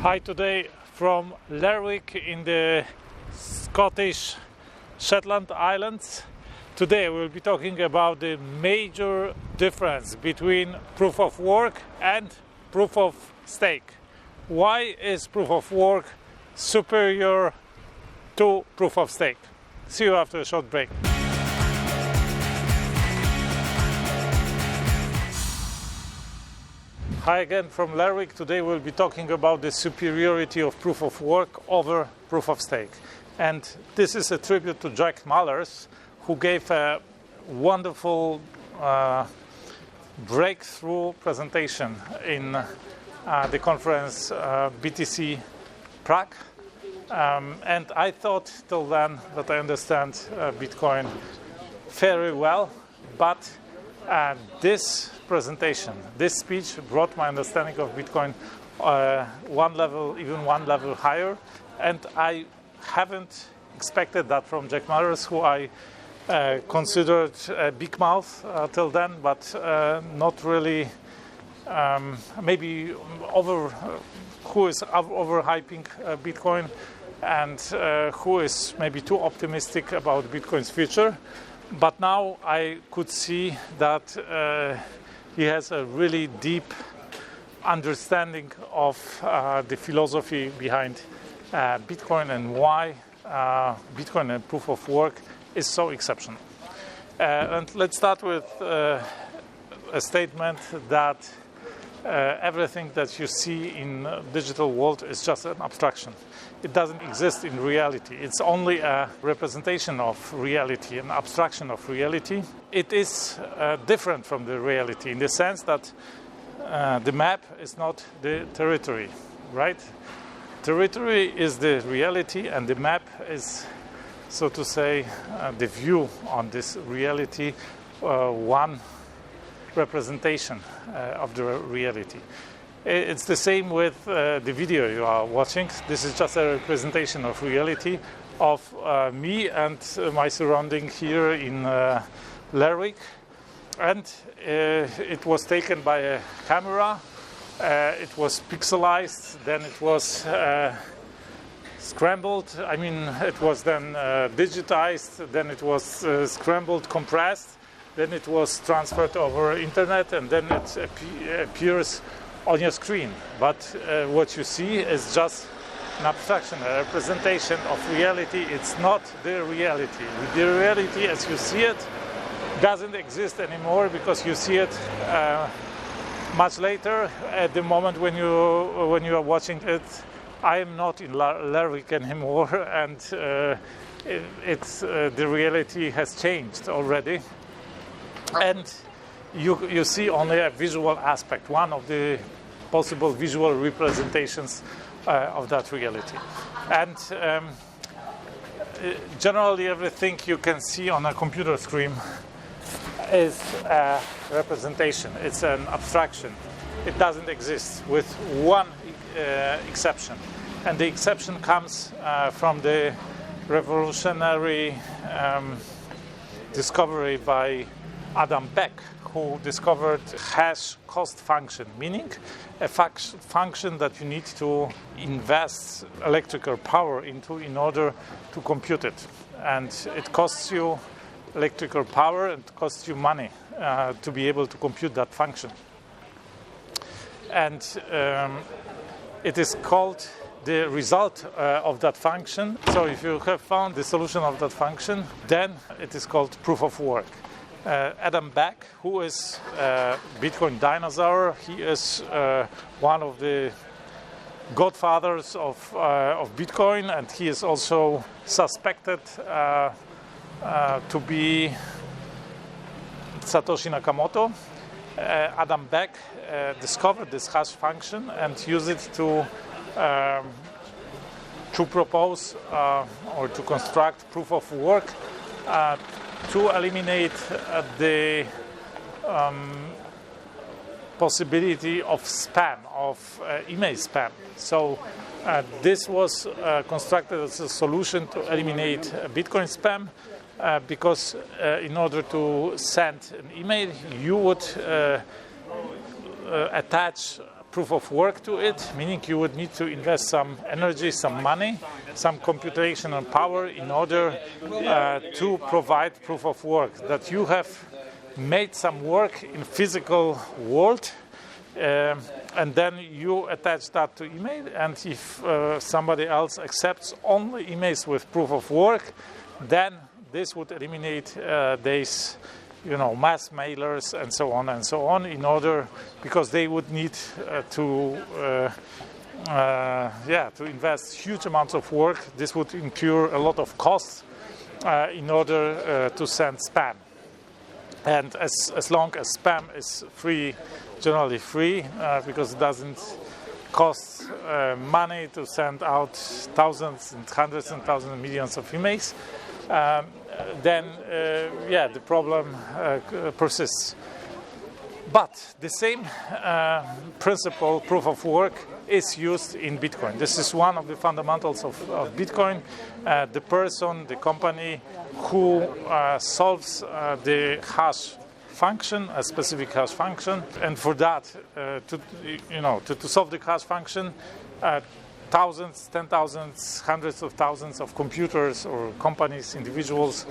Hi, today from Lerwick in the Scottish Shetland Islands. Today we'll be talking about the major difference between proof of work and proof of stake. Why is proof of work superior to proof of stake? See you after a short break. Hi again from Lerwick. Today we'll be talking about the superiority of proof of work over proof of stake. And this is a tribute to Jack Mallers, who gave a wonderful breakthrough presentation in the conference BTC Prague. And I thought till then that I understand Bitcoin very well, but this presentation, this speech brought my understanding of Bitcoin one level higher, and I haven't expected that from Jack Mallers, who I considered a big mouth till then, but not really, maybe who is overhyping Bitcoin and who is maybe too optimistic about Bitcoin's future. But now I could see that he has a really deep understanding of the philosophy behind Bitcoin and why Bitcoin and proof of work is so exceptional. And let's start with a statement that everything that you see in digital world is just an abstraction. It doesn't exist in reality. It's only a representation of reality, an abstraction of reality. It is different from the reality in the sense that the map is not the territory, right? Territory is the reality, and the map is, so to say, the view on this reality, one representation of the reality. It's the same with the video you are watching. This is just a representation of reality of me and my surrounding here in Lerwick. And it was taken by a camera. It was pixelized, then it was scrambled. I mean, it was then digitized, then it was scrambled, compressed, then it was transferred over internet, and then it appears on your screen. But what you see is just an abstraction, a representation of reality. It's not the reality. The reality as you see it doesn't exist anymore, because you see it much later. At the moment when you are watching it, I am not in Lerwick anymore, and the reality has changed already. And you see only a visual aspect, one of the possible visual representations of that reality. And generally everything you can see on a computer screen is a representation. It's an abstraction. It doesn't exist, with one exception. And the exception comes from the revolutionary discovery by Adam Beck, who discovered hash cost function, meaning a function that you need to invest electrical power into in order to compute it. And it costs you electrical power and costs you money to be able to compute that function. And it is called the result of that function. So if you have found the solution of that function, then it is called proof of work. Adam Beck, who is a Bitcoin dinosaur, he is one of the godfathers of Bitcoin, and he is also suspected to be Satoshi Nakamoto. Adam Beck discovered this hash function and used it to propose or to construct proof of work to eliminate the possibility of spam, of email spam. So this was constructed as a solution to eliminate Bitcoin spam, because in order to send an email, you would attach proof of work to it, meaning you would need to invest some energy, some money, some computational power in order to provide proof of work, that you have made some work in physical world, and then you attach that to email, and if somebody else accepts only emails with proof of work, then this would eliminate these mass mailers and so on, in order, because they would need to invest huge amounts of work. This would incur a lot of costs in order to send spam. And as long as spam is free, generally free, because it doesn't cost money to send out thousands and hundreds and thousands and millions of emails, then the problem persists. But the same principle, proof of work, is used in Bitcoin. This is one of the fundamentals of Bitcoin. The person, the company who solves the hash function, a specific hash function, and for that, to solve the hash function, thousands, 10,000s, hundreds of thousands of computers or companies, individuals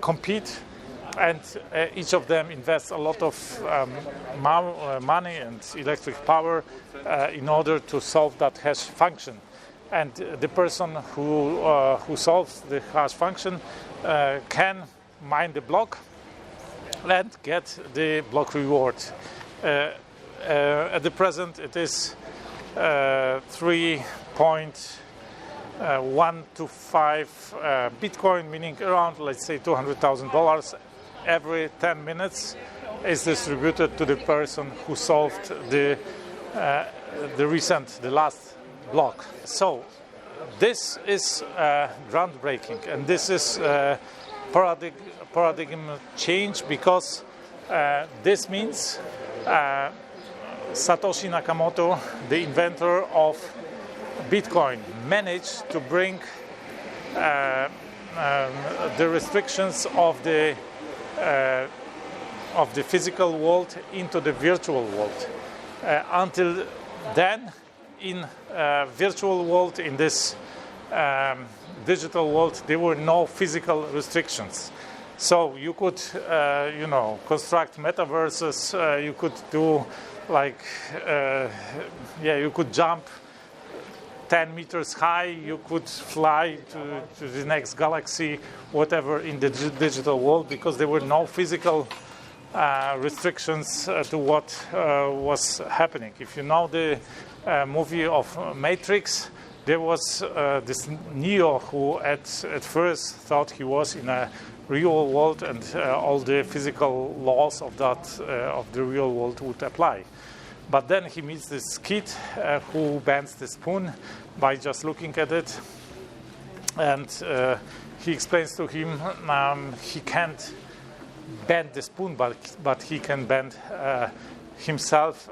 compete, and each of them invests a lot of money and electric power in order to solve that hash function. And the person who solves the hash function can mine the block and get the block reward. At the present, it is 3.125 Bitcoin, meaning around, let's say, $200,000 every 10 minutes is distributed to the person who solved the last block. So this is groundbreaking, and this is paradigm change, because this means Satoshi Nakamoto, the inventor of Bitcoin, managed to bring the restrictions of the physical world into the virtual world. Until then, in virtual world, in this digital world, there were no physical restrictions. So you could, construct metaverses. You could do you could jump 10 meters high. You could fly to the next galaxy, whatever, in the digital world, because there were no physical restrictions to what was happening. If you know the movie of Matrix, there was this Neo who at first thought he was in a real world, and all the physical laws of that of the real world would apply. But then he meets this kid who bends the spoon by just looking at it, and he explains to him he can't bend the spoon, but he can bend himself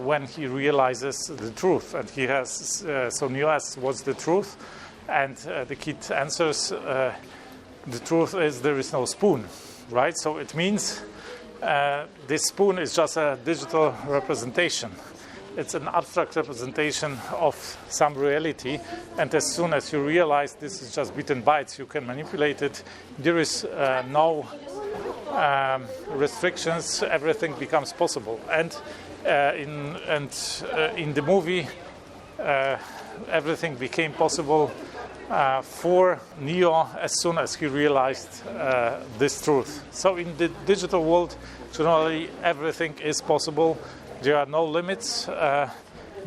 when he realizes the truth. And he has so Neo asks, "What's the truth?" And the kid answers, "The truth is there is no spoon." Right? So it means this spoon is just a digital representation. It's an abstract representation of some reality, and as soon as you realize this is just bits and bytes, you can manipulate it. There is no restrictions. Everything becomes possible. And in the movie, everything became possible for Neo as soon as he realized this truth. So in the digital world, generally everything is possible. There are no limits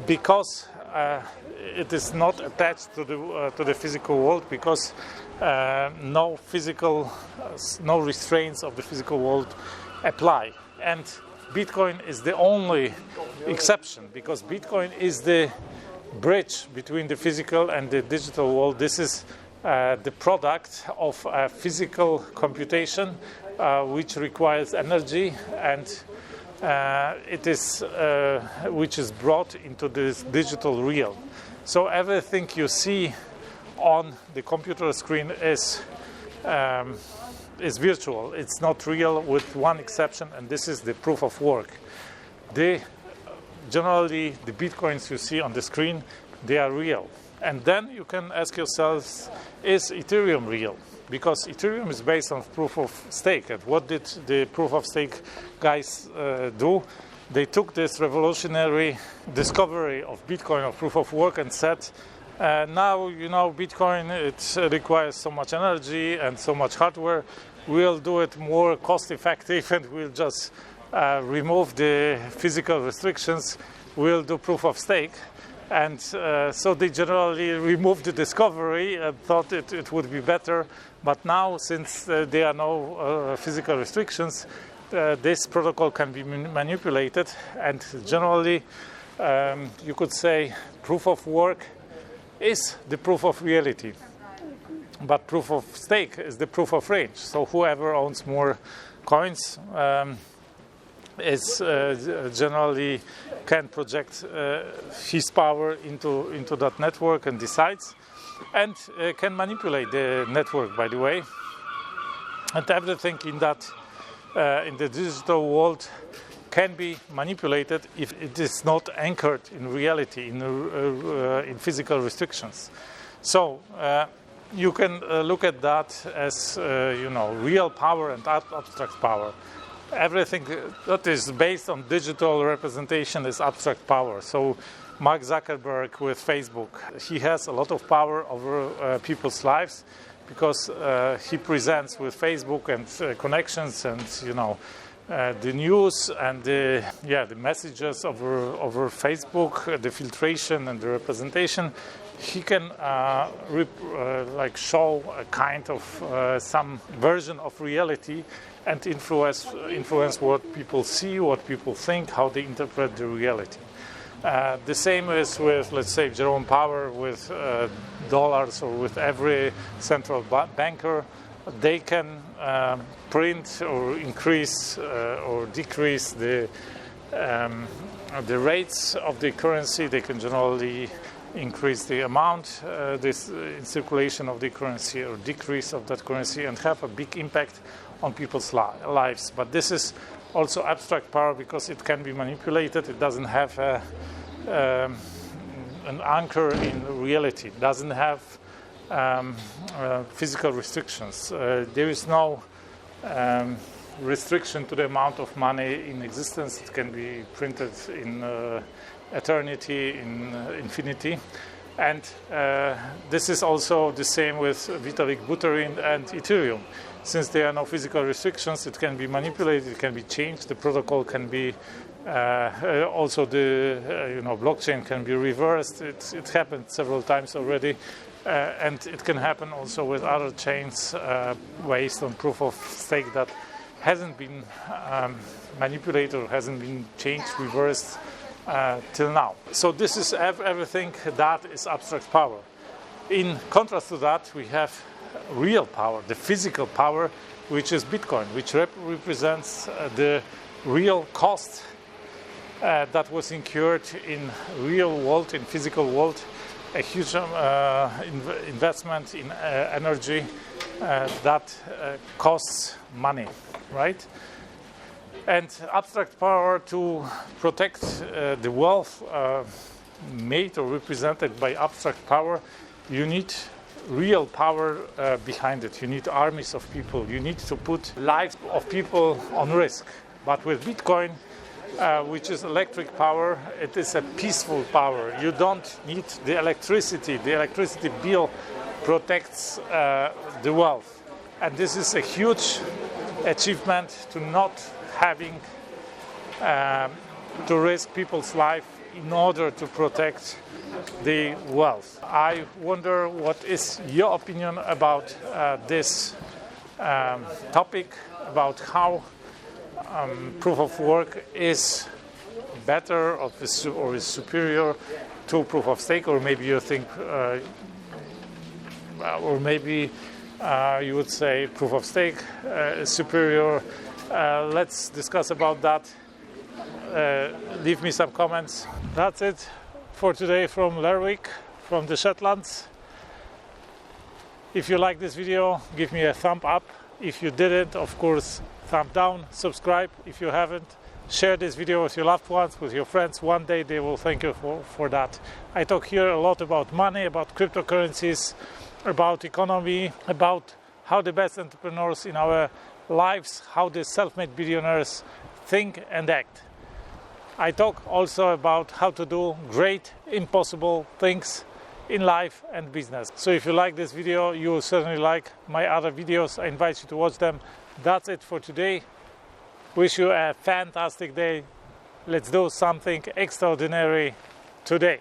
because it is not attached to the physical world, because no restraints of the physical world apply. And Bitcoin is the only exception, because Bitcoin is the bridge between the physical and the digital world. This is the product of physical computation, which requires energy, and it is which is brought into this digital realm. So everything you see on the computer screen is virtual. It's not real, with one exception, and this is the proof of work. The generally the Bitcoins you see on the screen, they are real. And then you can ask yourselves, is Ethereum real? Because Ethereum is based on proof of stake. And what did the proof of stake guys do? They took this revolutionary discovery of Bitcoin, of proof of work, and said, now, Bitcoin, it requires so much energy and so much hardware. We'll do it more cost effective, and we'll just remove the physical restrictions. We'll do proof of stake. And so they generally removed the discovery and thought it would be better. But now, since there are no physical restrictions, this protocol can be manipulated. And generally, you could say proof of work is the proof of reality. But proof of stake is the proof of range. So whoever owns more coins is generally can project his power into that network and decides, and can manipulate the network, by the way. And everything in that in the digital world can be manipulated if it is not anchored in reality, in physical restrictions. So you can look at that as real power and abstract power. Everything that is based on digital representation is abstract power. So Mark Zuckerberg with Facebook, he has a lot of power over people's lives because he presents with Facebook and connections and the news and the messages over Facebook, the filtration and the representation. He can show a kind of some version of reality and influence what people see, what people think, how they interpret the reality. The same is with, let's say, Jerome Powell with dollars, or with every central banker. They can print or increase or decrease the rates of the currency. They can generally increase the amount in circulation of the currency or decrease of that currency and have a big impact on people's lives. But this is also abstract power because it can be manipulated. It doesn't have an anchor in reality. It doesn't have physical restrictions. There is no restriction to the amount of money in existence. It can be printed in eternity, in infinity. And this is also the same with Vitalik Buterin and Ethereum. Since there are no physical restrictions, it can be manipulated, it can be changed, the protocol can be also the blockchain can be reversed. It happened several times already, and it can happen also with other chains based on proof of stake that hasn't been manipulated or hasn't been changed, reversed till now. So this is everything that is abstract power. In contrast to that, we have real power, the physical power, which is Bitcoin, which represents the real cost that was incurred in real world, in physical world, a huge investment in energy that costs money, right? And abstract power, to protect the wealth made or represented by abstract power, you need real power behind it. You need armies of people. You need to put lives of people on risk. But with Bitcoin, which is electric power, it is a peaceful power. You don't need the electricity. The electricity bill protects the wealth. And this is a huge achievement, to not having to risk people's life in order to protect the wealth. I wonder what is your opinion about this topic, about how proof of work is better or is superior to proof of stake, or maybe you think, or maybe you would say proof of stake is superior. Let's discuss about that. Leave me some comments. That's it for today from Lerwick, from the Shetlands. If you like this video, give me a thumb up. If you didn't, of course, thumb down. Subscribe if you haven't Share this video with your loved ones, with your friends. One day they will thank you for that. I talk here a lot about money, about cryptocurrencies, about economy, about how the best entrepreneurs in our lives, how the self-made billionaires think and act. I talk also about how to do great, impossible things in life and business. So if you like this video, you will certainly like my other videos. I invite you to watch them. That's it for today. Wish you a fantastic day. Let's do something extraordinary today.